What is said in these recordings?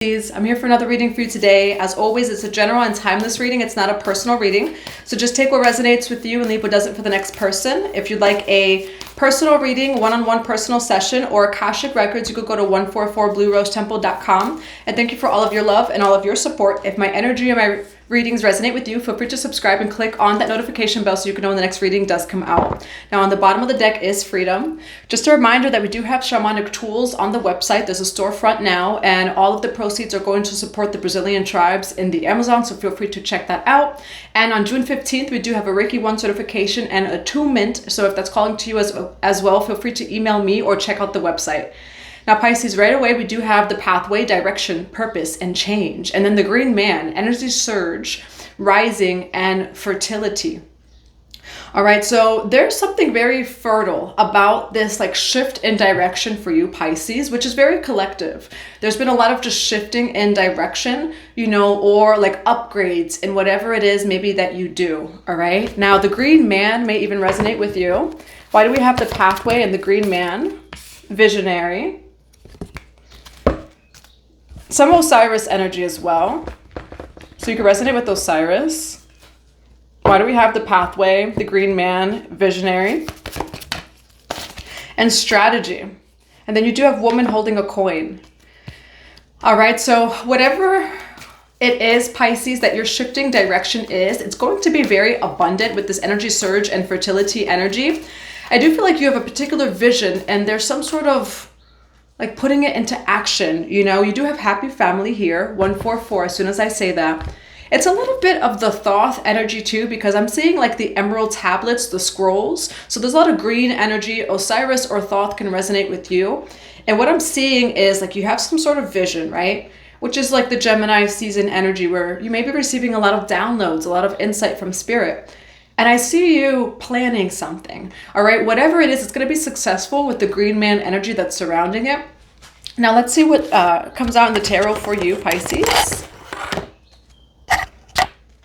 I'm here for another reading for you today. As always, it's a general and timeless reading. It's not a personal reading. So just take what resonates with you and leave what doesn't for the next person. If you'd like a personal reading, one-on-one personal session, or Akashic Records, you could go to 144bluerosetemple.com. And thank you for all of your love and all of your support. If my energy and my readings resonate with you, feel free to subscribe and click on that notification bell so you can know when the next reading does come out. Now on the bottom of the deck is freedom. Just a reminder that we do have shamanic tools on the website. There's a storefront now, and all of the proceeds are going to support the Brazilian tribes in the Amazon, so feel free to check that out. And on June 15th, we do have a Reiki 1 certification and attunement, so if that's calling to you as well, feel free to email me or check out the website. Now Pisces, right away, we do have the pathway, direction, purpose, and change. And then the green man, energy surge, rising, and fertility. All right, so there's something very fertile about this like shift in direction for you, Pisces, which is very collective. There's been a lot of just shifting in direction, you know, or like upgrades in whatever it is maybe that you do. All right, now the green man may even resonate with you. Why do we have the pathway and the green man? Visionary. Some Osiris energy as well. So you can resonate with Osiris. Why do we have the pathway, the green man, visionary, and strategy? And then you do have woman holding a coin. All right, so whatever it is, Pisces, that your shifting direction is, it's going to be very abundant with this energy surge and fertility energy. I do feel like you have a particular vision and there's some sort of like putting it into action. You know, you do have happy family here, 144, as soon as I say that. It's a little bit of the Thoth energy too, because I'm seeing like the emerald tablets, the scrolls. So there's a lot of green energy. Osiris or Thoth can resonate with you. And what I'm seeing is like you have some sort of vision, right? Which is like the Gemini season energy where you may be receiving a lot of downloads, a lot of insight from spirit. And I see you planning something, all right? Whatever it is, it's going to be successful with the green man energy that's surrounding it. Now let's see what comes out in the tarot for you, Pisces.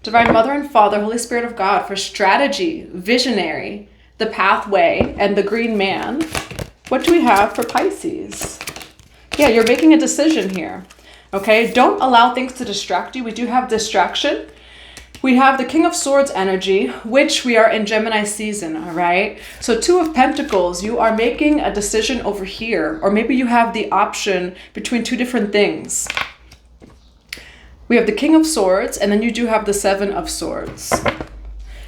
Divine Mother and Father, Holy Spirit of God, for strategy, visionary, the pathway, and the green man. What do we have for Pisces? Yeah, you're making a decision here, okay? Don't allow things to distract you. We do have distraction. We have the King of Swords energy, which we are in Gemini season, all right? So 2 of Pentacles, you are making a decision over here, or maybe you have the option between 2 different things. We have the King of Swords, and then you do have the 7 of Swords.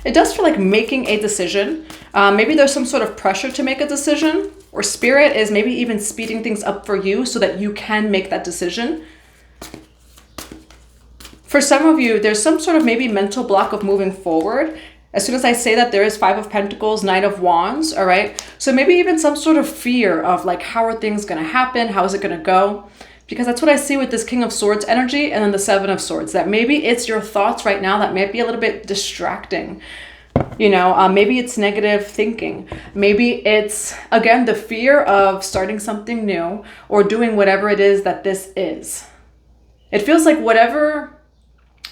It does feel like making a decision. Maybe there's some sort of pressure to make a decision, or spirit is maybe even speeding things up for you so that you can make that decision. For some of you, there's some sort of maybe mental block of moving forward. As soon as I say that, there is 5 of Pentacles, Knight of Wands, all right? So maybe even some sort of fear of like, how are things going to happen? How is it going to go? Because that's what I see with this King of Swords energy and then the 7 of Swords, that maybe it's your thoughts right now that might be a little bit distracting. You know, maybe it's negative thinking. Maybe it's, again, the fear of starting something new or doing whatever it is that this is. It feels like whatever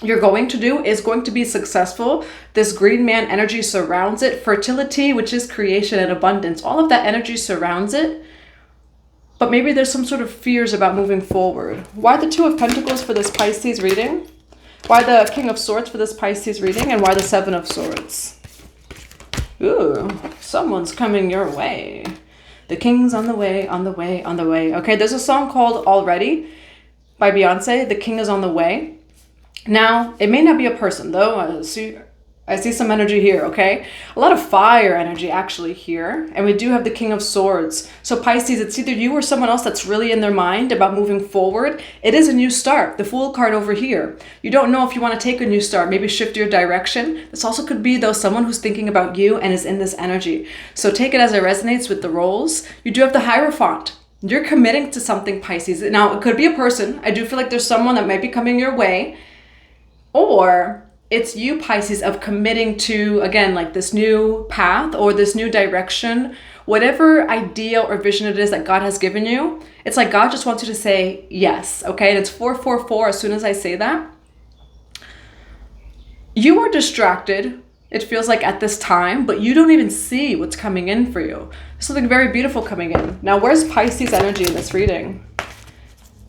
you're going to do is going to be successful. This green man energy surrounds it. Fertility, which is creation and abundance, all of that energy surrounds it. But maybe there's some sort of fears about moving forward. Why the 2 of Pentacles for this Pisces reading? Why the King of Swords for this Pisces reading? And why the 7 of Swords? Ooh, someone's coming your way. The king's on the way, on the way, on the way. Okay, there's a song called Already by Beyonce. The king is on the way. Now, it may not be a person, though. I see some energy here, okay? A lot of fire energy actually here. And we do have the King of Swords. So Pisces, it's either you or someone else that's really in their mind about moving forward. It is a new start. The Fool card over here. You don't know if you want to take a new start, maybe shift your direction. This also could be, though, someone who's thinking about you and is in this energy. So take it as it resonates with the roles. You do have the Hierophant. You're committing to something, Pisces. Now, it could be a person. I do feel like there's someone that might be coming your way. Or it's you, Pisces, of committing to, again, like this new path or this new direction, whatever idea or vision it is that God has given you. It's like God just wants you to say yes, okay? And it's 444 as soon as I say that. You are distracted, it feels like at this time, but you don't even see what's coming in for you. There's something very beautiful coming in. Now, where's Pisces energy in this reading?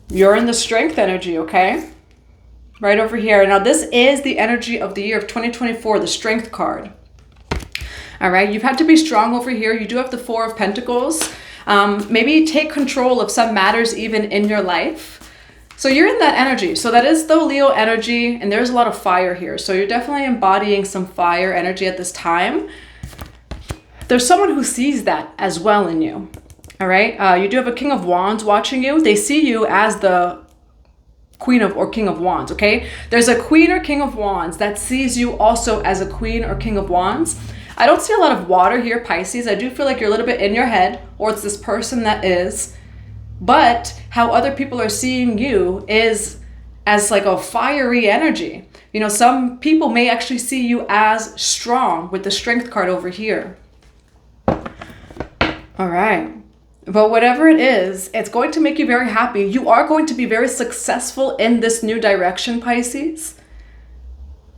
You're in the strength energy, okay? Right over here. Now, this is the energy of the year of 2024, the strength card. All right, you've had to be strong over here. You do have the Four of Pentacles. Maybe take control of some matters even in your life. So you're in that energy. So that is the Leo energy, and there's a lot of fire here. So you're definitely embodying some fire energy at this time. There's someone who sees that as well in you. All right, you do have a King of Wands watching you. They see you as the Queen of or King of Wands, okay? There's a Queen or King of Wands that sees you also as a Queen or King of Wands. I don't see a lot of water here, Pisces. I do feel like you're a little bit in your head, or it's this person that is. But how other people are seeing you is as like a fiery energy. You know, some people may actually see you as strong with the strength card over here. All right. But whatever it is, it's going to make you very happy. You are going to be very successful in this new direction, Pisces.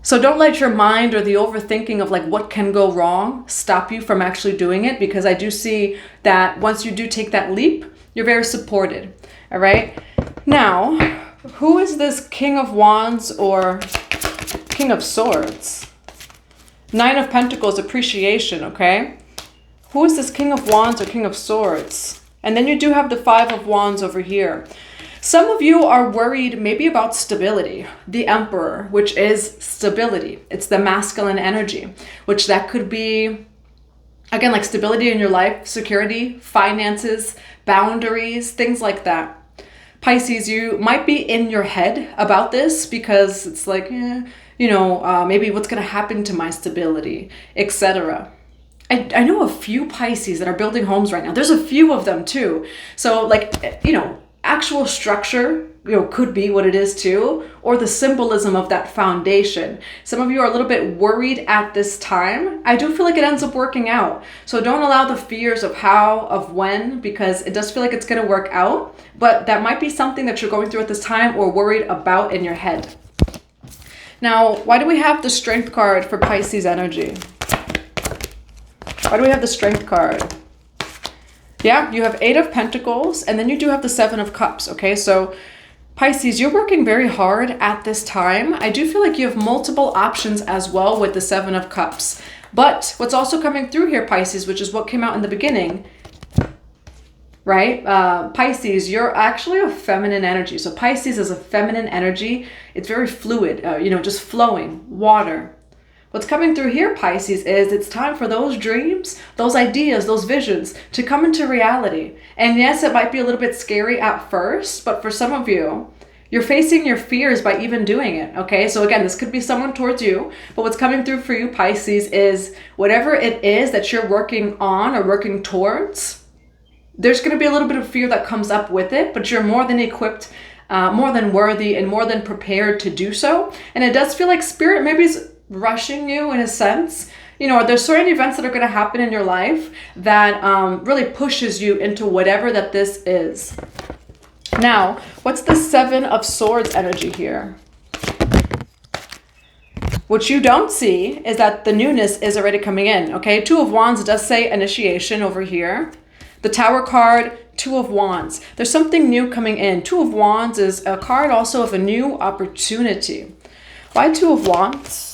So don't let your mind or the overthinking of like what can go wrong stop you from actually doing it, because I do see that once you do take that leap, you're very supported. All right. Now, who is this King of Wands or King of Swords? Nine of Pentacles, appreciation, okay? Who is this King of Wands or King of Swords? And then you do have the Five of Wands over here. Some of you are worried maybe about stability. The Emperor, which is stability. It's the masculine energy, which that could be, again, like stability in your life, security, finances, boundaries, things like that. Pisces, you might be in your head about this because it's like, maybe what's going to happen to my stability, etc. I know a few Pisces that are building homes right now. There's a few of them too. So like, actual structure, could be what it is too, or the symbolism of that foundation. Some of you are a little bit worried at this time. I do feel like it ends up working out. So don't allow the fears of how, of when, because it does feel like it's going to work out, but that might be something that you're going through at this time or worried about in your head. Now, why do we have the Strength card for Pisces energy? Why do we have the Strength card? Yeah, you have Eight of Pentacles, and then you do have the Seven of Cups, okay? So Pisces, you're working very hard at this time. I do feel like you have multiple options as well with the Seven of Cups. But what's also coming through here, Pisces, which is what came out in the beginning, right? Pisces, you're actually a feminine energy. So Pisces is a feminine energy. It's very fluid, just flowing, water. What's coming through here, Pisces, is it's time for those dreams, those ideas, those visions to come into reality. And yes, it might be a little bit scary at first, but for some of you, you're facing your fears by even doing it, okay? So again, this could be someone towards you, but what's coming through for you, Pisces, is whatever it is that you're working on or working towards, there's going to be a little bit of fear that comes up with it, but you're more than equipped, more than worthy, and more than prepared to do so. And it does feel like Spirit maybe is rushing you in a sense. There's certain events that are going to happen in your life that really pushes you into whatever that this is. Now, what's the Seven of Swords energy here? What you don't see is that the newness is already coming in, okay? Two of Wands does say initiation over here. The Tower card, Two of Wands. There's something new coming in. Two of Wands is a card also of a new opportunity. Why Two of Wands?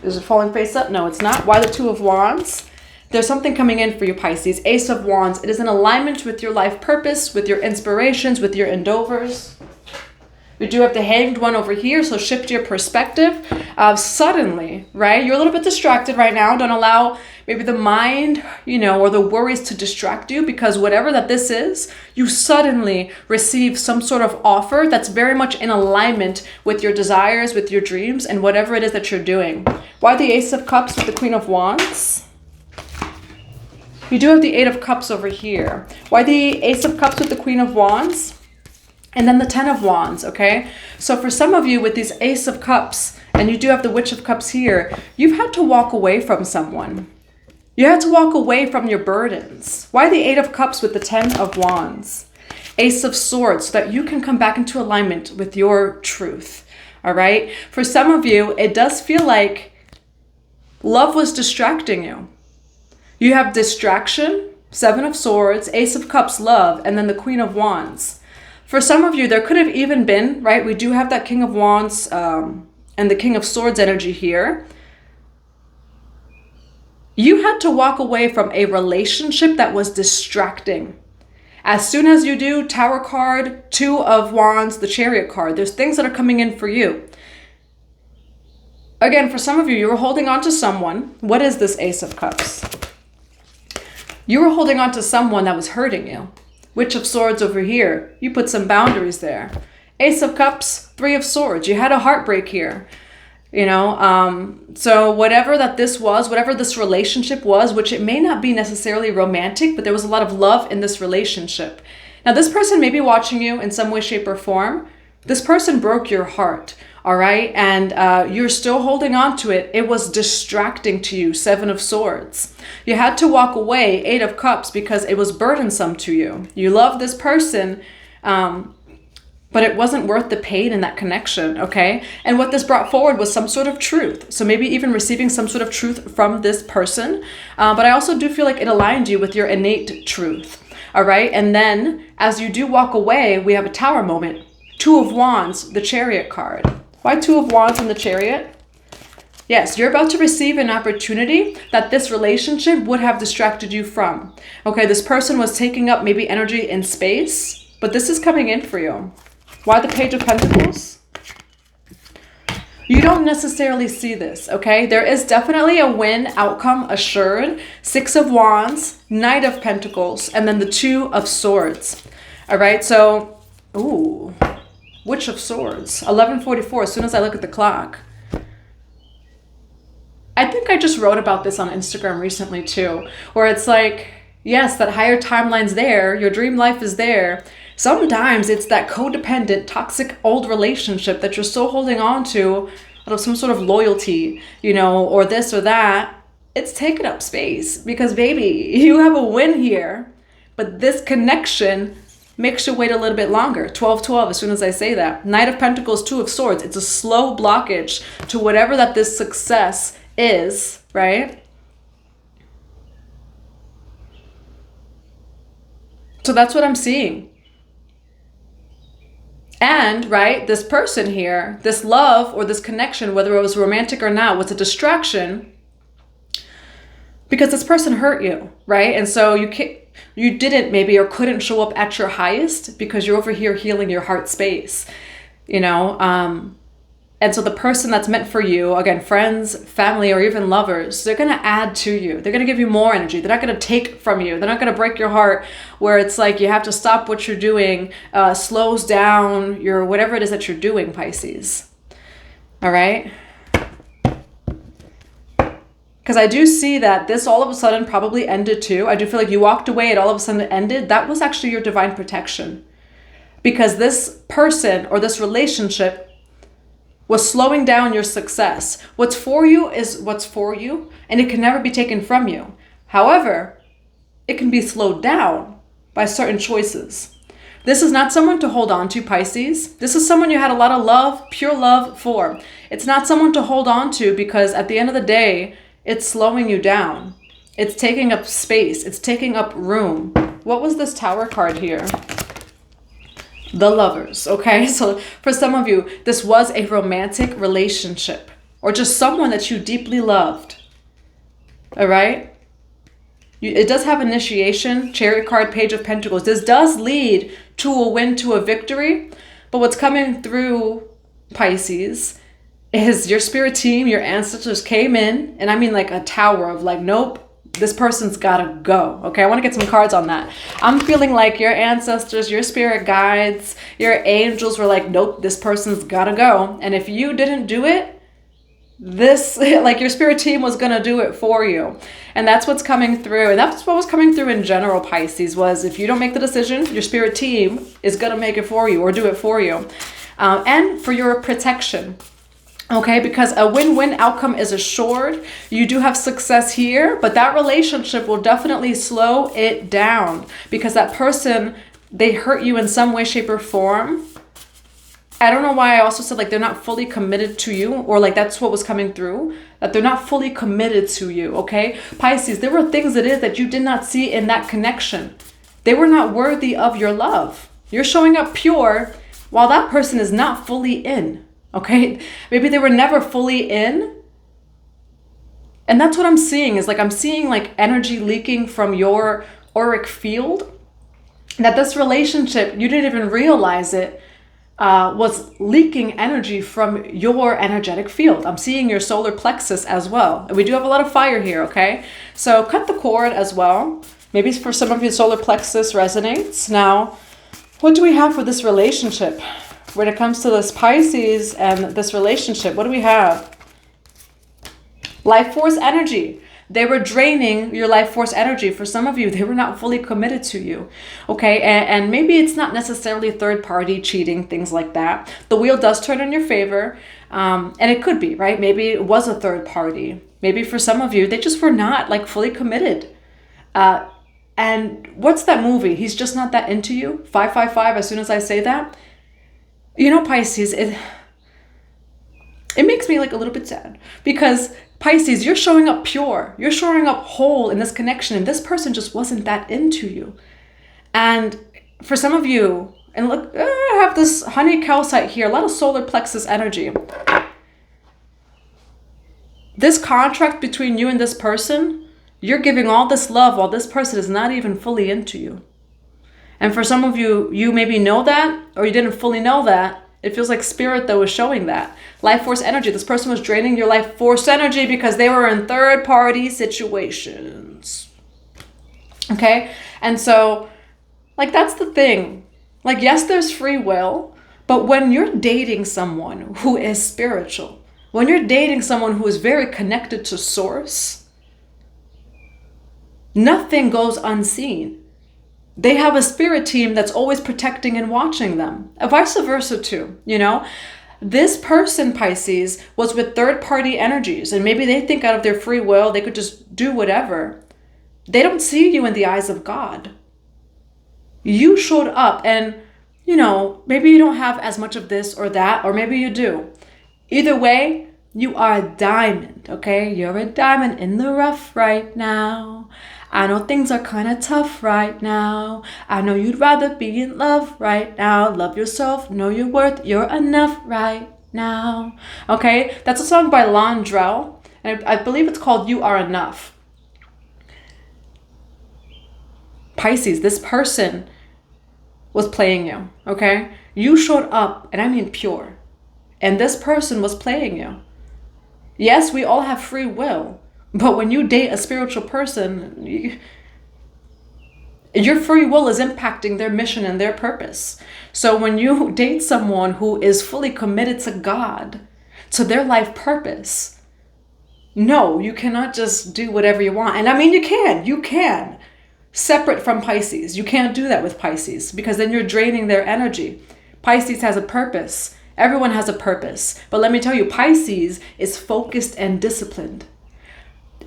Is it falling face up? No, it's not. Why the Two of Wands? There's something coming in for you, Pisces. Ace of Wands. It is in alignment with your life purpose, with your inspirations, with your endeavors. We do have the Hanged One over here, so shift your perspective. Suddenly, right? You're a little bit distracted right now. Don't allow maybe the mind, or the worries to distract you, because whatever that this is, you suddenly receive some sort of offer that's very much in alignment with your desires, with your dreams, and whatever it is that you're doing. Why the Ace of Cups with the Queen of Wands? You do have the Eight of Cups over here. Why the Ace of Cups with the Queen of Wands? And then the Ten of Wands, okay? So for some of you with these Ace of Cups, and you do have the Witch of Cups here, you've had to walk away from someone. You had to walk away from your burdens. Why the Eight of Cups with the Ten of Wands? Ace of Swords, so that you can come back into alignment with your truth, all right? For some of you, it does feel like love was distracting you. You have distraction, Seven of Swords, Ace of Cups, love, and then the Queen of Wands. For some of you, there could have even been, right? We do have that King of Wands and the King of Swords energy here. You had to walk away from a relationship that was distracting. As soon as you do, Tower card, Two of Wands, the Chariot card, there's things that are coming in for you. Again, for some of you, you were holding on to someone. What is this Ace of Cups? You were holding on to someone that was hurting you. Witch of Swords over here. You put some boundaries there. Ace of Cups, Three of Swords. You had a heartbreak here. You know, so whatever that this was, whatever this relationship was, which it may not be necessarily romantic, but there was a lot of love in this relationship. Now, this person may be watching you in some way, shape, or form. This person broke your heart, all right? And you're still holding on to it. It was distracting to you, Seven of Swords. You had to walk away, Eight of Cups, because it was burdensome to you. You love this person, but it wasn't worth the pain in that connection, okay? And what this brought forward was some sort of truth. So maybe even receiving some sort of truth from this person. But I also do feel like it aligned you with your innate truth, all right? And then as you do walk away, we have a Tower moment. Two of Wands, the Chariot card. Why Two of Wands and the Chariot? Yes, you're about to receive an opportunity that this relationship would have distracted you from. Okay, this person was taking up maybe energy in space, but this is coming in for you. Why the Page of Pentacles? You don't necessarily see this, okay? There is definitely a win outcome assured. Six of Wands, Knight of Pentacles, and then the Two of Swords. All right, so, ooh, Witch of Swords, 11:44, as soon as I look at the clock. I think I just wrote about this on Instagram recently too, where it's like, yes, that higher timeline's there, your dream life is there. Sometimes it's that codependent, toxic old relationship that you're still holding on to out of some sort of loyalty, you know, or this or that. It's taking up space because, baby, you have a win here. But this connection makes you wait a little bit longer. 12-12, as soon as I say that. Knight of Pentacles, Two of Swords. It's a slow blockage to whatever that this success is, right? So that's what I'm seeing. And, right, this person here, this love or this connection, whether it was romantic or not, was a distraction because this person hurt you, right? And so you didn't maybe or couldn't show up at your highest because you're over here healing your heart space, you know? And so the person that's meant for you, again, friends, family, or even lovers, they're going to add to you. They're going to give you more energy. They're not going to take from you. They're not going to break your heart where it's like you have to stop what you're doing, slows down your whatever it is that you're doing, Pisces. All right? Because I do see that this all of a sudden probably ended too. I do feel like you walked away and all of a sudden it ended. That was actually your divine protection. Because this person or this relationship was slowing down your success. What's for you is what's for you, and it can never be taken from you. However, it can be slowed down by certain choices. This is not someone to hold on to, Pisces. This is someone you had a lot of love, pure love for. It's not someone to hold on to because at the end of the day, it's slowing you down. It's taking up space. It's taking up room. What was this Tower card here? The Lovers, okay? So for some of you, this was a romantic relationship or just someone that you deeply loved, all right? It does have initiation, Chariot card, Page of Pentacles. This does lead to a win, to a victory, but what's coming through, Pisces, is your spirit team, your ancestors came in, and I mean like a tower of like, nope, this person's gotta go. Okay, I want to get some cards on that. I'm feeling like your ancestors, your spirit guides, your angels were like, nope, this person's gotta go. And if you didn't do it, this, like your spirit team was gonna do it for you. And that's what's coming through. And that's what was coming through in general, Pisces, was if you don't make the decision, your spirit team is gonna make it for you or do it for you. And for your protection. Okay, because a win-win outcome is assured. You do have success here, but that relationship will definitely slow it down because that person, they hurt you in some way, shape, or form. I don't know why I also said like they're not fully committed to you, or like that's what was coming through, that they're not fully committed to you, okay? Pisces, there were things that you did not see in that connection. They were not worthy of your love. You're showing up pure while that person is not fully in, okay? Maybe they were never fully in. And that's what I'm seeing, is like I'm seeing like energy leaking from your auric field. That this relationship, you didn't even realize it, was leaking energy from your energetic field. I'm seeing your solar plexus as well. And we do have a lot of fire here, okay? So cut the cord as well. Maybe for some of you, solar plexus resonates. Now, what do we have for this relationship? When it comes to this Pisces and this relationship, what do we have? Life force energy. They were draining your life force energy. For some of you, they were not fully committed to you. Okay, and maybe it's not necessarily third party cheating, things like that. The wheel does turn in your favor. And it could be, right? Maybe it was a third party. Maybe for some of you, they just were not like fully committed. And what's that movie? He's just not that into you. 555, as soon as I say that. You know, Pisces, it makes me like a little bit sad, because Pisces, you're showing up pure. You're showing up whole in this connection, and this person just wasn't that into you. And for some of you, and look, I have this honey calcite here, a lot of solar plexus energy. This contract between you and this person, you're giving all this love while this person is not even fully into you. And for some of you, you maybe know that, or you didn't fully know that. It feels like spirit, though, is showing that. Life force energy. This person was draining your life force energy because they were in third-party situations. Okay? And so, like, that's the thing. Like, yes, there's free will, but when you're dating someone who is spiritual, when you're dating someone who is very connected to source, nothing goes unseen. They have a spirit team that's always protecting and watching them. And vice versa too, you know? This person, Pisces, was with third-party energies, and maybe they think out of their free will, they could just do whatever. They don't see you in the eyes of God. You showed up, and, you know, maybe you don't have as much of this or that, or maybe you do. Either way, you are a diamond, okay? You're a diamond in the rough right now. I know things are kind of tough right now. I know you'd rather be in love right now. Love yourself, know your worth, you're enough right now. Okay, that's a song by Londrell, and I believe it's called You Are Enough. Pisces, this person was playing you, okay? You showed up, and I mean pure, and this person was playing you. Yes, we all have free will. But when you date a spiritual person, your free will is impacting their mission and their purpose. So when you date someone who is fully committed to God, to their life purpose, no, you cannot just do whatever you want. And I mean, you can. Separate from Pisces. You can't do that with Pisces, because then you're draining their energy. Pisces has a purpose. Everyone has a purpose. But let me tell you, Pisces is focused and disciplined.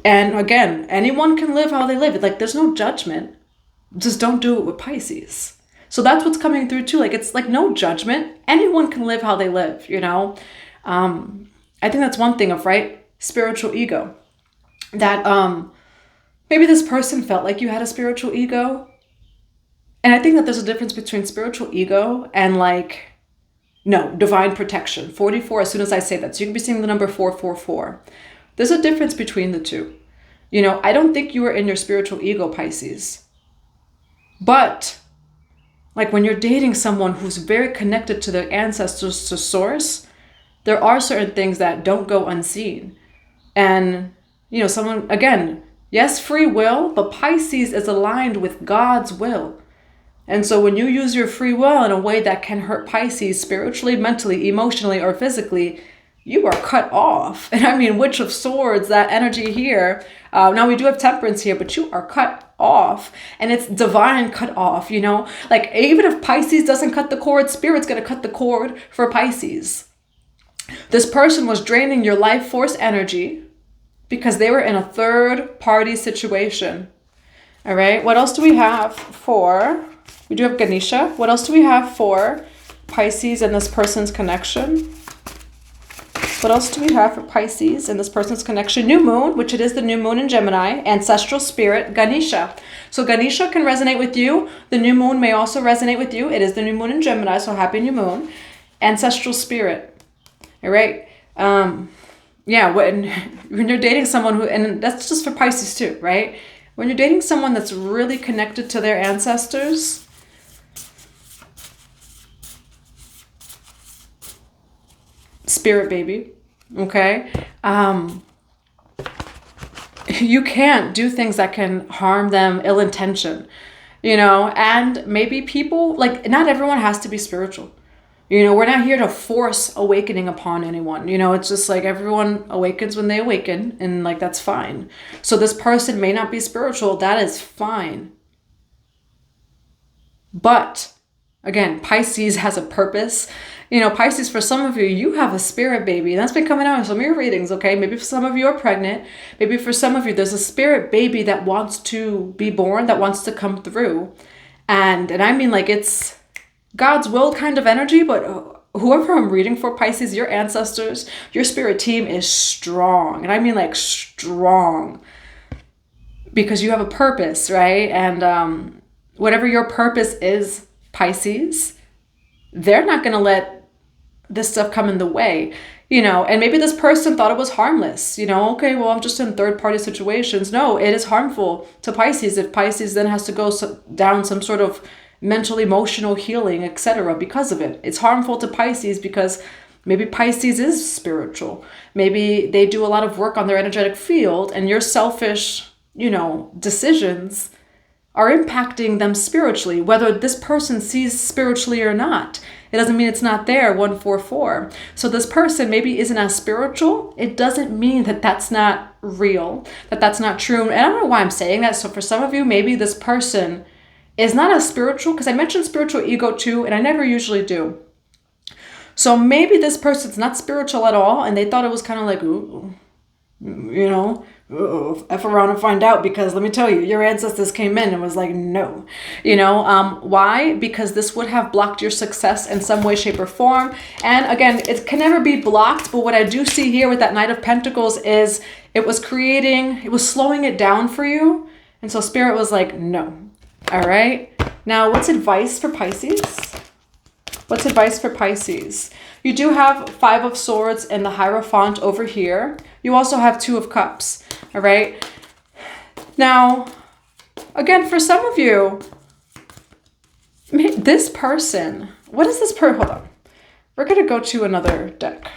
And again, anyone can live how they live. Like, there's no judgment. Just don't do it with Pisces. So that's what's coming through too. Like, it's like no judgment. Anyone can live how they live, you know? I think that's one thing of, right? Spiritual ego. That maybe this person felt like you had a spiritual ego. And I think that there's a difference between spiritual ego and divine protection. 44, as soon as I say that. So you can be seeing the number 444. There's a difference between the two. You know, I don't think you were in your spiritual ego, Pisces. But, like, when you're dating someone who's very connected to their ancestors, to source, there are certain things that don't go unseen. And, you know, someone, again, yes, free will, but Pisces is aligned with God's will. And so when you use your free will in a way that can hurt Pisces spiritually, mentally, emotionally, or physically, you are cut off. And I mean, Witch of Swords, that energy here. Now we do have Temperance here, but you are cut off. And it's divine cut off, you know? Like, even if Pisces doesn't cut the cord, Spirit's going to cut the cord for Pisces. This person was draining your life force energy because they were in a third-party situation. All right, what else do we have for... We do have Ganesha. What else do we have for Pisces and this person's connection? What else do we have for Pisces and this person's connection? New moon, which it is the new moon in Gemini. Ancestral spirit, Ganesha. So Ganesha can resonate with you. The new moon may also resonate with you. It is the new moon in Gemini, so happy new moon. Ancestral spirit. All right. Yeah, when you're dating someone who, and that's just for Pisces too, right? When you're dating someone that's really connected to their ancestors, spirit baby, okay? You can't do things that can harm them, ill intention, you know? And maybe people, like, not everyone has to be spiritual. You know, we're not here to force awakening upon anyone. You know, it's just like everyone awakens when they awaken, and like, that's fine. So this person may not be spiritual. That is fine. But again, Pisces has a purpose. You know, Pisces, for some of you, you have a spirit baby. That's been coming out in some of your readings, okay? Maybe for some of you are pregnant. Maybe for some of you, there's a spirit baby that wants to be born, that wants to come through. And I mean, like, it's God's will kind of energy, but whoever I'm reading for, Pisces, your ancestors, your spirit team is strong. And I mean, like, strong. Because you have a purpose, right? And whatever your purpose is, Pisces, they're not going to let this stuff come in the way, you know. And maybe this person thought it was harmless, you know. Okay, well, I'm just in third-party situations. No, it is harmful to Pisces if Pisces then has to go down some sort of mental, emotional healing, etc. because of it. It's harmful to Pisces because maybe Pisces is spiritual. Maybe they do a lot of work on their energetic field, and your selfish, you know, decisions are impacting them spiritually, whether this person sees spiritually or not. It doesn't mean it's not there, 144. So this person maybe isn't as spiritual. It doesn't mean that that's not real, that that's not true. And I don't know why I'm saying that. So for some of you, maybe this person is not as spiritual, because I mentioned spiritual ego too, and I never usually do. So maybe this person's not spiritual at all, and they thought it was kind of like, ooh, you know, F around and find out, because let me tell you, your ancestors came in and was like, no, you know, why? Because this would have blocked your success in some way, shape, or form. And again, it can never be blocked, but what I do see here with that Knight of Pentacles is it was slowing it down for you. And so Spirit was like, no. All right. Now, what's advice for Pisces? What's advice for Pisces? You do have 5 of Swords and the Hierophant over here. You also have 2 of Cups. All right. Now, again, for some of you, this person, what is this person? Hold on. We're going to go to another deck.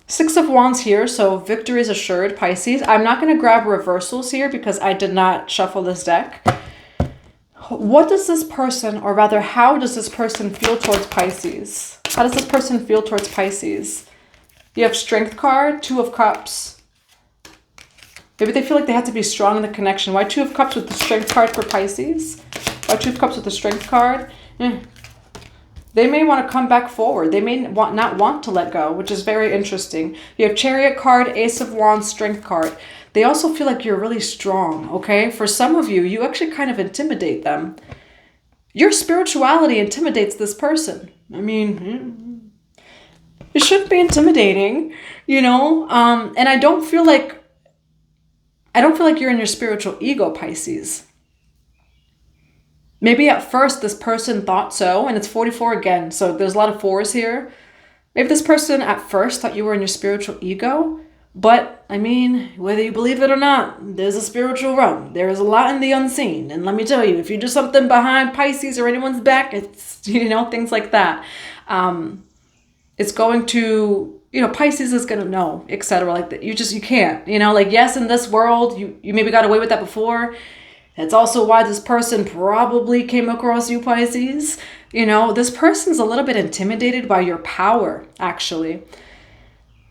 6 of Wands here, so victory is assured, Pisces. I'm not going to grab reversals here because I did not shuffle this deck. What does this person, or rather, how does this person feel towards Pisces? How does this person feel towards Pisces? You have Strength card, 2 of Cups. Maybe they feel like they have to be strong in the connection. Why 2 of Cups with the Strength card for Pisces? Why 2 of Cups with the Strength card? They may want to come back forward. They may not want to let go, which is very interesting. You have Chariot card, Ace of Wands, Strength card. They also feel like you're really strong, okay? For some of you, you actually kind of intimidate them. Your spirituality intimidates this person. I mean, it shouldn't be intimidating, you know? And I don't feel like you're in your spiritual ego, Pisces. Maybe at first this person thought so, and it's 44 again, so there's a lot of 4s here. Maybe this person at first thought you were in your spiritual ego, but I mean, whether you believe it or not, there's a spiritual realm. There is a lot in the unseen, and let me tell you, if you do something behind Pisces or anyone's back, it's, you know, things like that. It's going to, you know, Pisces is going to know, etc. Like that. You can't, you know, like, yes, in this world, you maybe got away with that before. That's also why this person probably came across you, Pisces. You know, this person's a little bit intimidated by your power, actually.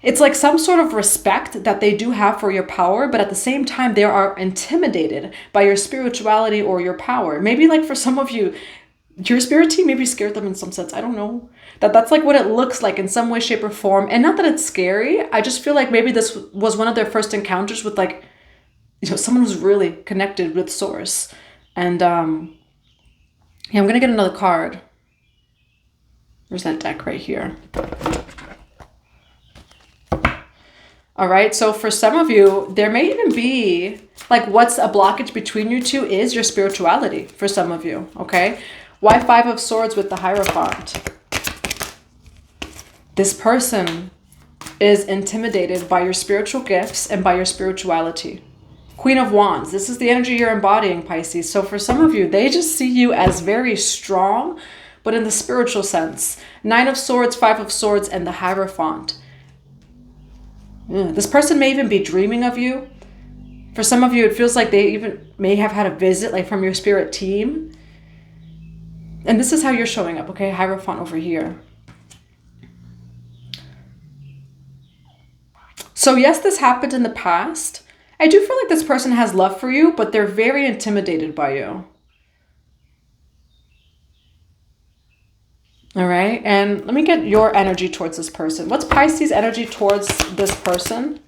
It's like some sort of respect that they do have for your power, but at the same time, they are intimidated by your spirituality or your power. Maybe like for some of you, your spirit team maybe scared them in some sense. I don't know. That's like what it looks like in some way, shape, or form. And not that it's scary. I just feel like maybe this was one of their first encounters with, like, you know, someone who's really connected with Source. And yeah, I'm going to get another card. Where's that deck right here? All right, so for some of you, there may even be, like, what's a blockage between you two is your spirituality for some of you, okay? Why 5 of Swords with the Hierophant? This person is intimidated by your spiritual gifts and by your spirituality. Queen of Wands, this is the energy you're embodying, Pisces. So for some of you, they just see you as very strong, but in the spiritual sense. 9 of Swords, 5 of Swords, and the Hierophant. This person may even be dreaming of you. For some of you, it feels like they even may have had a visit, like from your spirit team. And this is how you're showing up, okay? Hierophant over here. So yes, this happened in the past. I do feel like this person has love for you, but they're very intimidated by you. All right, and let me get your energy towards this person. What's Pisces' energy towards this person?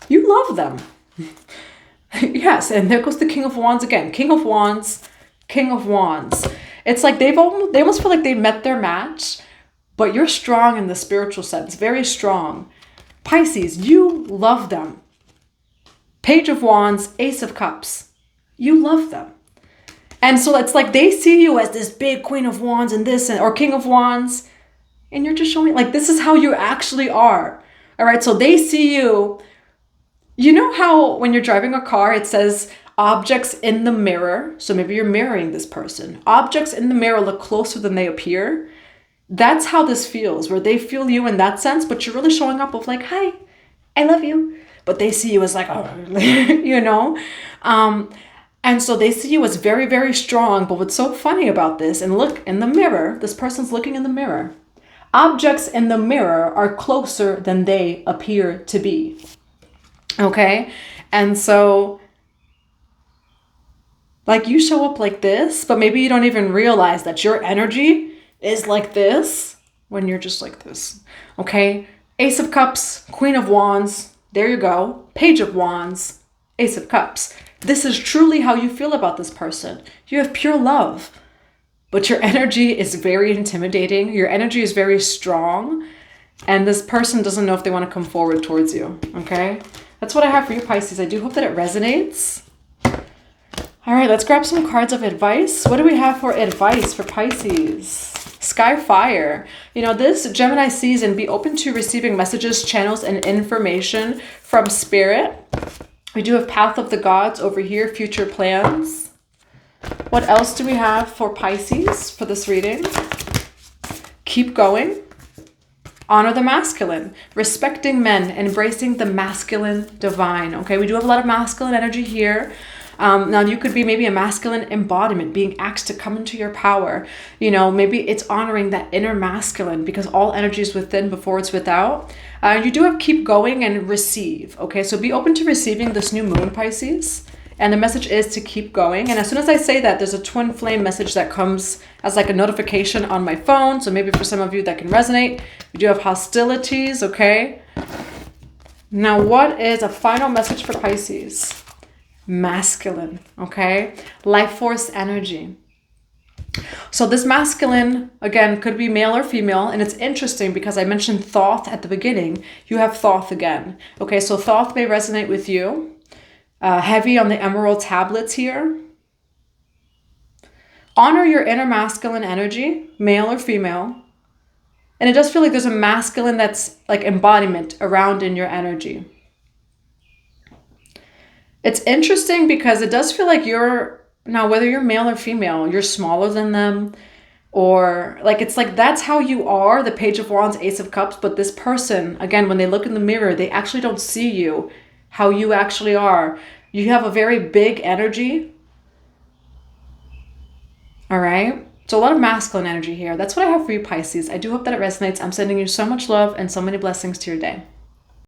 You love them. Yes, and there goes the King of Wands again. King of Wands, King of Wands. It's like they almost feel like they met their match, but you're strong in the spiritual sense, very strong. Pisces, you love them. Page of Wands, Ace of Cups. You love them. And so it's like they see you as this big Queen of Wands and this, or King of Wands. And you're just showing, like, this is how you actually are. All right, so they see you. You know how when you're driving a car, it says objects in the mirror. So maybe you're mirroring this person. Objects in the mirror look closer than they appear. That's how this feels, where they feel you in that sense, but you're really showing up of like, hi, I love you. But they see you as like, oh, you know? And so they see you as very, very strong. But what's so funny about this, and look in the mirror, this person's looking in the mirror. Objects in the mirror are closer than they appear to be. Okay? And so, like, you show up like this, but maybe you don't even realize that your energy is like this when you're just like this. Okay? Ace of Cups, Queen of Wands. There you go. Page of Wands, Ace of Cups. This is truly how you feel about this person. You have pure love, but your energy is very intimidating. Your energy is very strong, and this person doesn't know if they want to come forward towards you, okay? That's what I have for you, Pisces. I do hope that it resonates. All right, let's grab some cards of advice. What do we have for advice for Pisces? Sky Fire. You know, this Gemini season, be open to receiving messages, channels, and information from Spirit. We do have Path of the Gods over here, future plans. What else do we have for Pisces for this reading? Keep going. Honor the masculine. Respecting men. Embracing the masculine divine. Okay, we do have a lot of masculine energy here. Now you could be maybe a masculine embodiment, being asked to come into your power. You know, maybe it's honoring that inner masculine, because all energy is within before it's without. You do have keep going and receive. Okay, so be open to receiving this new moon, Pisces. And the message is to keep going. And as soon as I say that, there's a twin flame message that comes as like a notification on my phone. So maybe for some of you that can resonate. We do have hostilities, okay? Now, what is a final message for Pisces? Masculine, okay? Life force energy. So this masculine, again, could be male or female. And it's interesting because I mentioned Thoth at the beginning. You have Thoth again. Okay, so Thoth may resonate with you. Heavy on the emerald tablets here. Honor your inner masculine energy, male or female. And it does feel like there's a masculine that's like embodiment around in your energy. It's interesting because it does feel like you're, now whether you're male or female, you're smaller than them, or like it's like that's how you are, the Page of Wands, Ace of Cups. But this person, again, when they look in the mirror, they actually don't see you how you actually are. You have a very big energy. All right. So a lot of masculine energy here. That's what I have for you, Pisces. I do hope that it resonates. I'm sending you so much love and so many blessings to your day.